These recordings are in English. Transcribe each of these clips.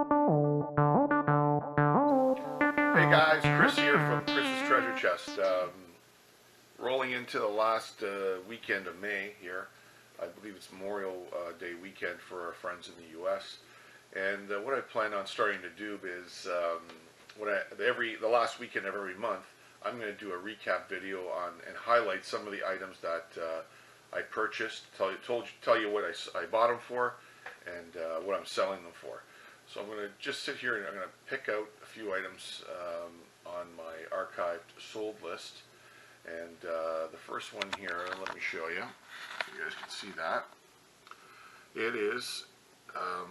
Hey guys, Chris here from Chris's Treasure Chest. Rolling into the last weekend of May here. I believe it's Memorial Day weekend for our friends in the U.S. And what I plan on starting to do is the last weekend of every month, I'm going to do a recap video on and highlight some of the items that I purchased. Tell you what I bought them for and what I'm selling them for. So I'm going to just sit here and I'm going to pick out a few items on my archived sold list. And the first one here, let me show you. You guys can see that. It is a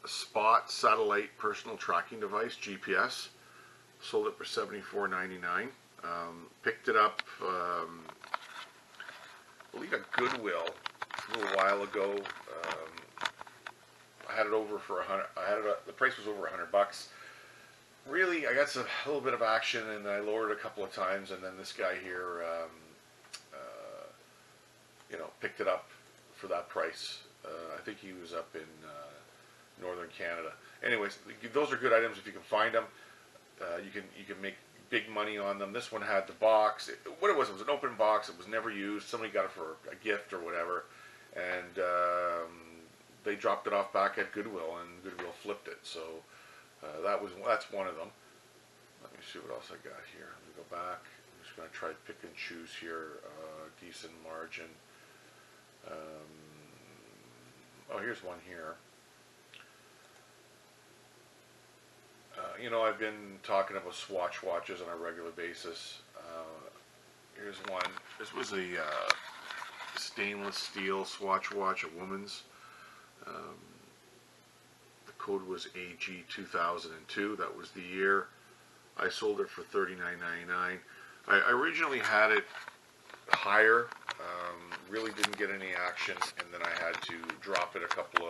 Spot satellite personal tracking device, GPS. Sold it for $74.99. Picked it up, I believe at Goodwill a little while ago. I had it over for the price was over $100. Really, I got a little bit of action, and I lowered a couple of times, and then this guy here, picked it up for that price. I think he was up in northern Canada. Anyways, those are good items if you can find them. You can make big money on them. This one had the box. What it was an open box. It was never used. Somebody got it for a gift or whatever, and they dropped it off back at Goodwill, and Goodwill flipped it. So that's one of them. Let me see what else I got here. Let me go back. I'm just going to try to pick and choose here. Decent margin. Oh, here's one here. I've been talking about Swatch watches on a regular basis. Here's one. This was a stainless steel Swatch watch, a woman's. The code was AG2002. That was the year. I sold it for $39.99. I originally had it higher. Really didn't get any action, and then I had to drop it a couple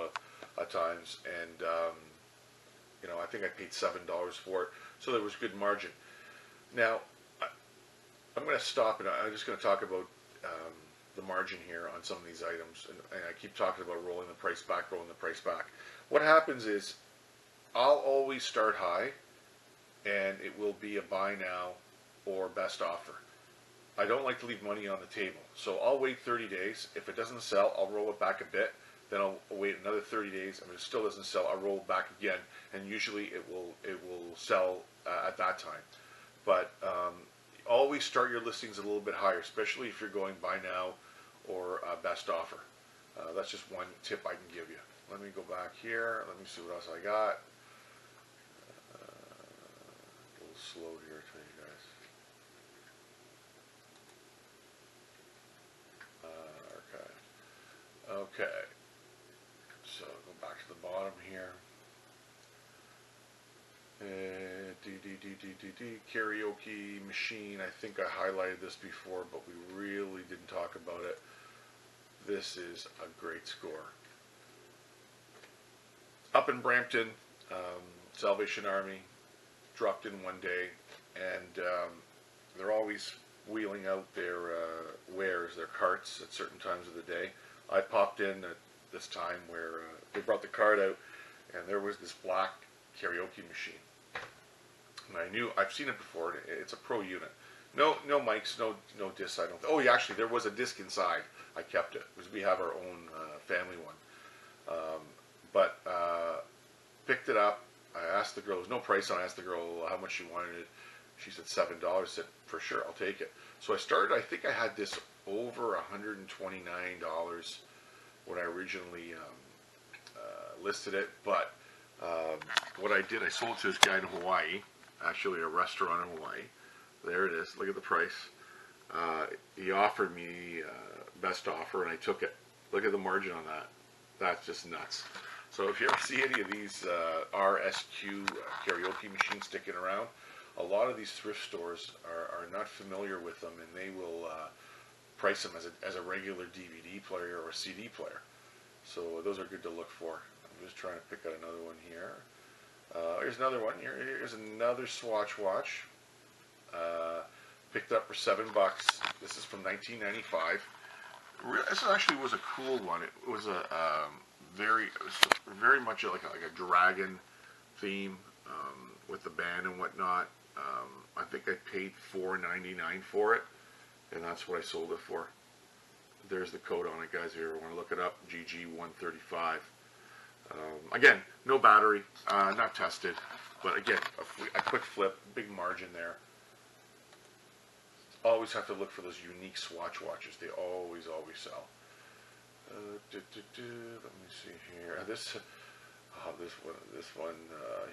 of times, and I think I paid $7 for it, so there was good margin. Now, I'm going to stop, and I'm just going to talk about the margin here on some of these items, and I keep talking about rolling the price back. What happens is I'll always start high, and it will be a buy now or best offer. I don't like to leave money on the table, so I'll wait 30 days. If it doesn't sell, I'll roll it back a bit. Then I'll wait another 30 days. If it still doesn't sell, I'll roll it back again, and usually it will sell at that time. But always start your listings a little bit higher, especially if you're going buy now or best offer. That's just one tip I can give you. Let me go back here. Let me see what else I got. A little slow here for you guys. Archive. Okay. So go back to the bottom here. Karaoke machine. I think I highlighted this before, but we really didn't talk about it. This is a great score. Up in Brampton, Salvation Army dropped in one day, and they're always wheeling out their wares, their carts at certain times of the day. I popped in at this time where they brought the cart out, and there was this black karaoke machine. And I knew I've seen it before. It's a pro unit. No mics, no discs. Oh, yeah, actually, there was a disc inside. I kept it because we have our own family one. But picked it up. I asked the girl. There was no price on it. I asked the girl how much she wanted it. She said $7. I said, for sure, I'll take it. So I started. I think I had this over $129 when I originally listed it. But what I did, I sold it to this guy in Hawaii. Actually, a restaurant in Hawaii. There it is. Look at the price. He offered me best offer, and I took it. Look at the margin on that. That's just nuts. So if you ever see any of these RSQ karaoke machines sticking around, a lot of these thrift stores are not familiar with them, and they will price them as a regular DVD player or CD player. So those are good to look for. I'm just trying to pick out another one here. Here's another one. Here's another Swatch watch. Picked up for $7. This is from 1995. This actually was a cool one. It was very much like a dragon theme with the band and whatnot. I think I paid $4.99 for it, and that's what I sold it for. There's the code on it, guys. If you ever want to look it up, GG135. Again, no battery, not tested, but again, a quick flip, big margin there. Always have to look for those unique Swatch watches. They always sell. Let me see here. This one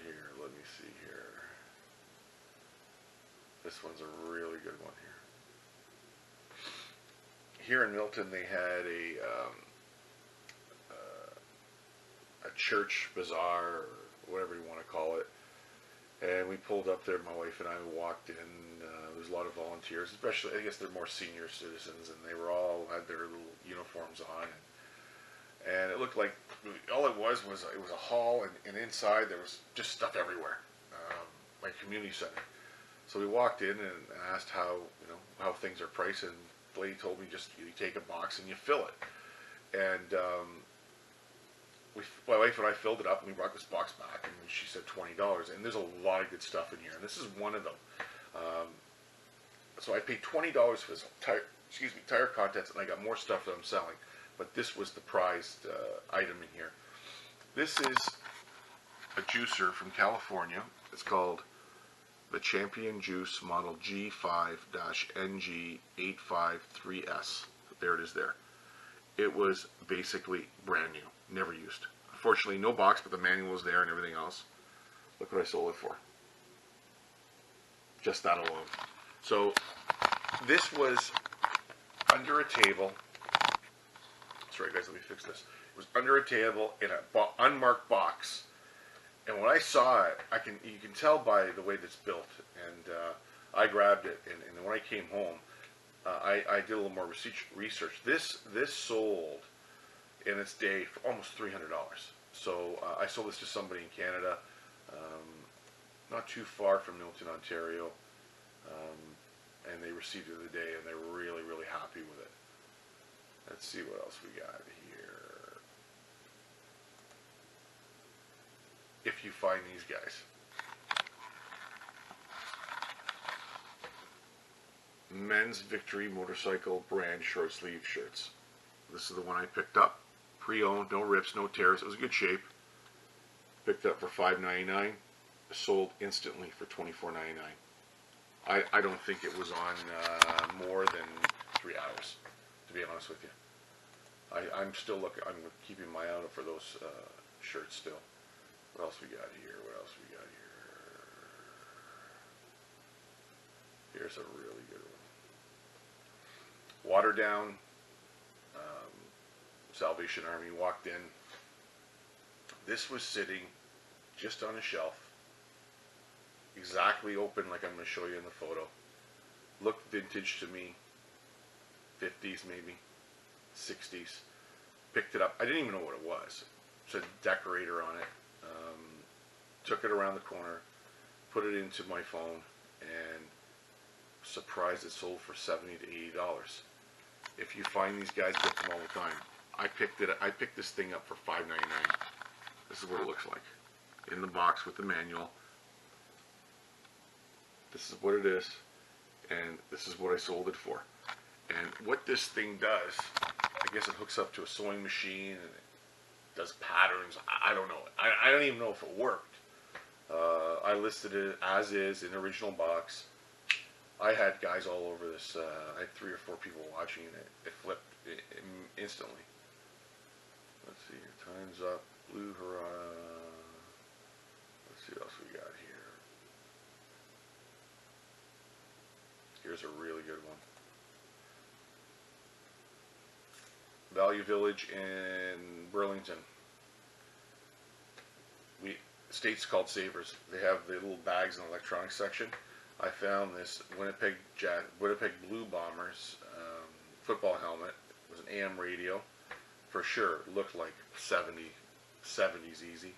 here. Let me see here. This one's a really good one here. Here in Milton, they had a church bazaar, or whatever you want to call it. And we pulled up there, my wife and I walked in. There was a lot of volunteers, especially, I guess they're more senior citizens, and they were all had their little uniforms on. And it looked like, all it was a hall, and inside there was just stuff everywhere, like a community center. So we walked in and asked how things are priced, and the lady told me just you take a box and you fill it. And my wife and I filled it up, and we brought this box back, and she said $20. And there's a lot of good stuff in here, and this is one of them. So I paid $20 for this tire contents, and I got more stuff that I'm selling. But this was the prized item in here. This is a juicer from California. It's called the Champion Juice Model G5-NG853S. There it is there. It was basically brand new, never used. Unfortunately, no box, but the manual was there and everything else. Look what I sold it for. Just that alone. So this was under a table. Sorry guys, let me fix this. It was under a table in an unmarked box. And when I saw it, you can tell by the way that's built. And I grabbed it, and when I came home, I did a little more research. This sold in its day for almost $300. So I sold this to somebody in Canada, not too far from Milton, Ontario, and they received it the other day, and they're really, really happy with it. Let's see what else we got here. If you find these guys. Men's Victory Motorcycle brand short sleeve shirts. This is the one I picked up. Pre-owned, no rips, no tears. It was in good shape. Picked up for $5.99. Sold instantly for $24.99. I don't think it was on more than 3 hours, to be honest with you. I'm still looking. I'm keeping my eye out for those shirts still. What else we got here? What else we got here? Here's a really good one. Watered down. Salvation Army walked in. This was sitting just on a shelf, exactly open like I'm going to show you in the photo. Looked vintage to me, 50s maybe, 60s. Picked it up. I didn't even know what it was. It said Decorator on it. Took it around the corner, put it into my phone, and surprised it sold for $70 to $80. If you find these guys, get them all the time. I picked this thing up for $5.99. This is what it looks like in the box with the manual. This is what it is, and this is what I sold it for. And what this thing does, I guess it hooks up to a sewing machine and it does patterns. I don't know. I don't even know if it worked. I listed it as is in the original box. I had guys all over this. I had 3 or 4 people watching it. It flipped instantly. Let's see here. Time's up. Blue Hurrah. Let's see what else we got here. Here's a really good one. Value Village in Burlington. State's called Savers. They have the little bags in the electronics section. I found this Winnipeg Blue Bombers football helmet. It was an AM radio. For sure, looked like 70s easy.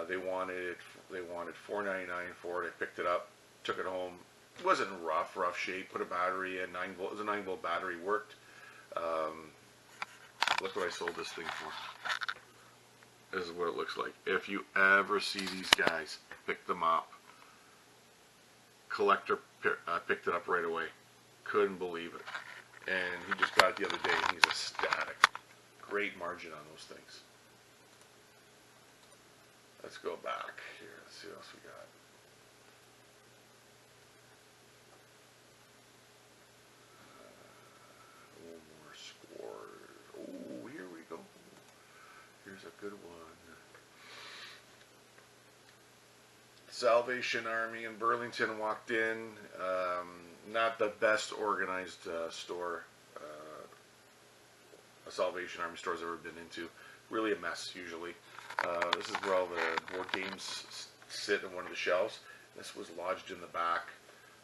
They wanted $4.99 for it. I picked it up, took it home. It wasn't rough shape. Put a battery in, 9 volt. It was a 9 volt battery. Worked. Look what I sold this thing for. This is what it looks like. If you ever see these guys, pick them up. Collector picked it up right away. Couldn't believe it. And he just got it the other day and he's ecstatic. Great margin on those things. Let's go back here. Let's see what else we got. A little more scores. Oh, here we go. Here's a good one. Salvation Army in Burlington walked in. Not the best organized store a Salvation Army store's ever been into. Really a mess usually. This is where all the board games sit in one of the shelves. This was lodged in the back.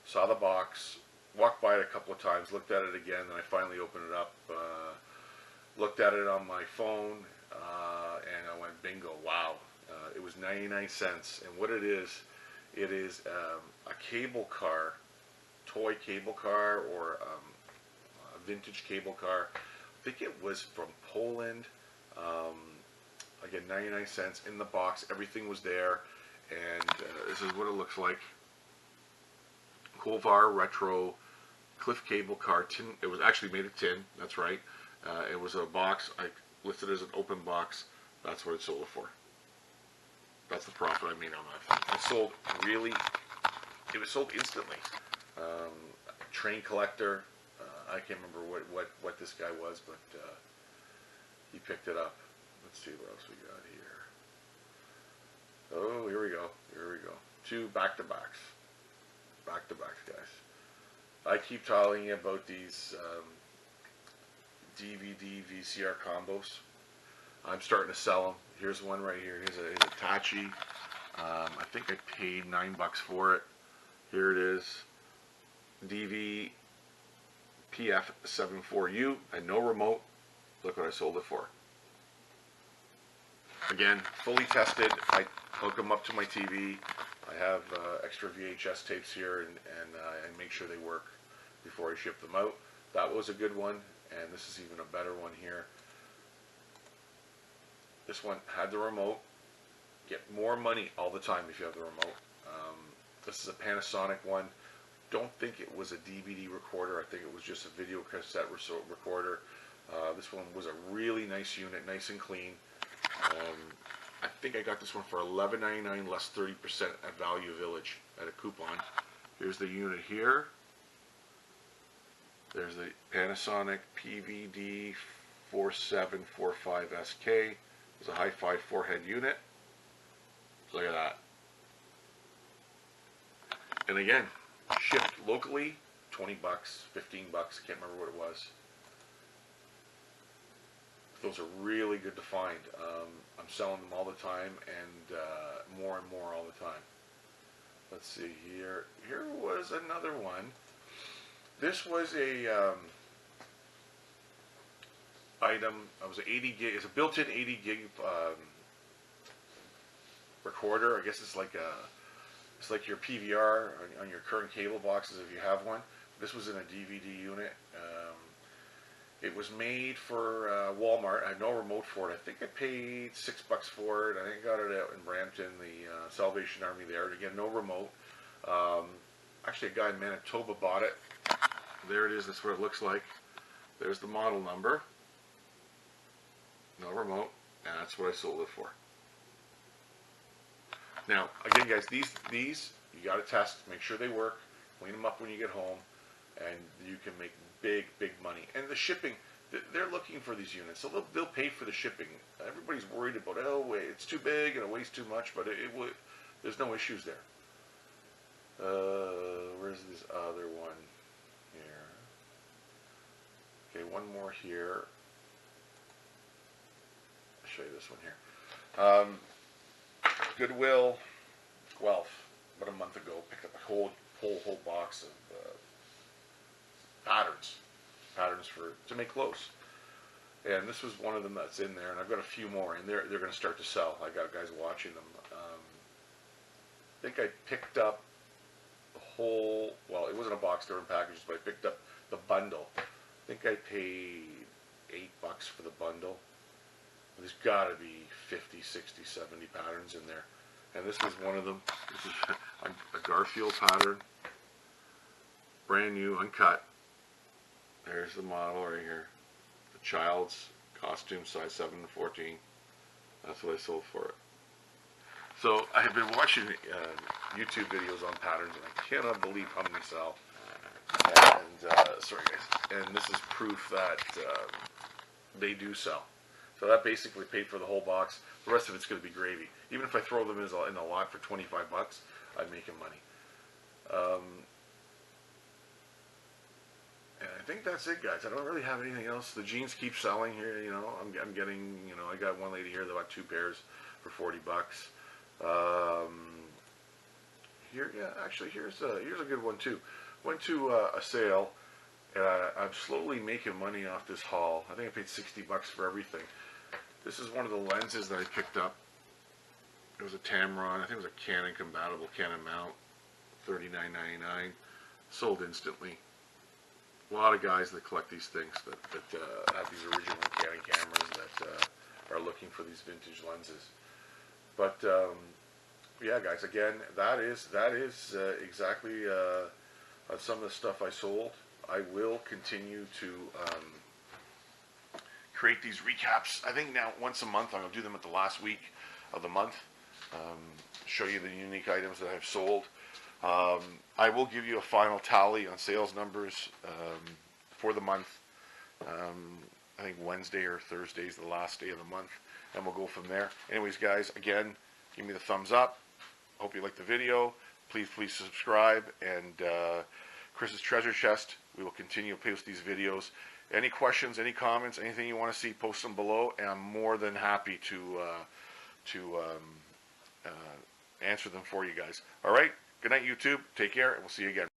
Saw the box, walked by it a couple of times, looked at it again, then I finally opened it up, looked at it on my phone, and I went bingo, wow. It was 99 cents, and what it is a cable car, toy cable car, or a vintage cable car. I think it was from Poland. Again, 99 cents in the box. Everything was there, and this is what it looks like. Kolvar Retro Cliff Cable Car tin. It was actually made of tin. That's right. It was a box. I listed it as an open box. That's what it sold it for. That's the profit I made on that thing. It sold really. It was sold instantly. Train collector. I can't remember what this guy was, but he picked it up. Let's see what else we got here. Oh, here we go. Here we go. 2 back-to-backs. Back-to-backs, guys. I keep telling you about these DVD VCR combos. I'm starting to sell them. Here's one right here. Here's a Hitachi. I think I paid $9 for it. Here it is. DV PF74U and no remote. Look what I sold it for. Again, fully tested. I hook them up to my TV. I have extra VHS tapes here, and I make sure they work before I ship them out. That was a good one, and this is even a better one here. This one had the remote. Get more money all the time if you have the remote. This is a Panasonic one. Don't think it was a DVD recorder. I think it was just a video cassette recorder. This one was a really nice unit, nice and clean. I think I got this one for $11.99 less 30% at Value Village at a coupon. Here's the unit here. There's the Panasonic PVD 4745SK. It's a Hi-Fi 4-head unit. Look at that. And again, shipped locally, 20 bucks, 15 bucks, can't remember what it was. Those are really good to find. I'm selling them all the time, and more all the time. Let's see here. Here was another one. This was a item. It was an 80 gig. It's a built-in 80 gig recorder. I guess it's like your PVR on your current cable boxes if you have one. This was in a DVD unit. It was made for Walmart. I had no remote for it. I think I paid $6 for it. I think I got it out in Brampton, the Salvation Army there. Again, no remote. Actually, a guy in Manitoba bought it. There it is. That's what it looks like. There's the model number. No remote. And that's what I sold it for. Now, again, guys, these you got to test. Make sure they work. Clean them up when you get home. And you can make big money. And the shipping, they're looking for these units, so they'll pay for the shipping. Everybody's worried about, oh wait, it's too big and it weighs too much, but there's no issues there. Where's this other one here? Okay, one more here. I'll show you this one here. Goodwill, Guelph, about a month ago, picked up a whole box of patterns to make clothes, and this was one of them that's in there, and I've got a few more, and they're going to start to sell. I got guys watching them. I think I picked up the whole. Well, it wasn't a box; they were in packages, but I picked up the bundle. I think I paid $8 for the bundle. There's got to be 50, 60, 70 patterns in there. And this is one of them. This is a Garfield pattern. Brand new, uncut. There's the model right here. The child's costume, size 7 to 14. That's what I sold for it. So I have been watching YouTube videos on patterns, and I cannot believe how many sell. And sorry guys. And this is proof that they do sell. So that basically paid for the whole box. The rest of it's going to be gravy. Even if I throw them in a lot for 25 bucks, I'm making money. And I think that's it, guys. I don't really have anything else. The jeans keep selling here. You know, I'm getting. You know, I got one lady here that bought 2 pairs for 40 bucks. Here, yeah, actually, here's a good one too. Went to a sale, and I'm slowly making money off this haul. I think I paid 60 bucks for everything. This is one of the lenses that I picked up. It was a Tamron. I think it was a Canon compatible Canon mount, $39.99. Sold instantly. A lot of guys that collect these things that have these original Canon cameras that are looking for these vintage lenses. But yeah, guys, again, that is exactly some of the stuff I sold. I will continue to create these recaps. I think now once a month. I'm going to do them at the last week of the month. Show you the unique items that I've sold. I will give you a final tally on sales numbers for the month. I think Wednesday or Thursday is the last day of the month, and we'll go from there. Anyways, guys, again, give me the thumbs up. Hope you liked the video. Please subscribe. And Chris's Treasure Chest, we will continue to post these videos. Any questions, any comments, anything you want to see, post them below, and I'm more than happy to answer them for you guys. All right? Good night, YouTube. Take care, and we'll see you again.